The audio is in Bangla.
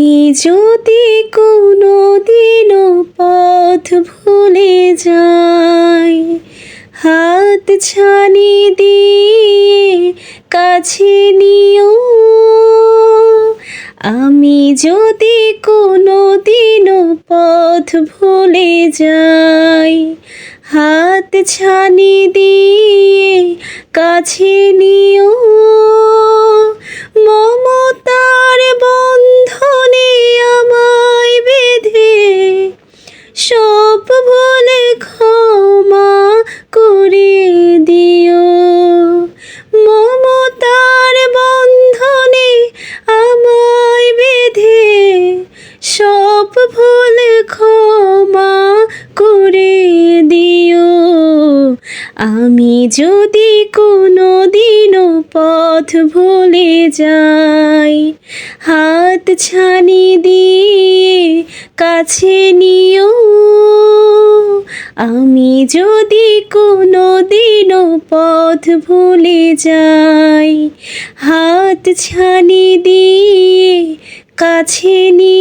আমি যদি কোনো দিনও পথ ভুলে যাই, হাত ছানি দিয়ে কাছে নিও। আমি যদি কোনো দিনও পথ ভুলে যাই, হাত ছানি দিয়ে কাছে নিও। মমতার বন্ধনে আমায় বেঁধে সব ভুলে ক্ষমা করে দিও। মমতার বন্ধনে আমায় বেঁধে সব ভুল ক্ষমা করে দিও। আমি যদি কোনো দিনও পথ ভুলে যাই, হাত ছানি দিয়ে কাছে নিও। আমি যদি কোনো দিনও পথ ভুলে যাই, হাত ছানি দিয়ে কাছে নিও।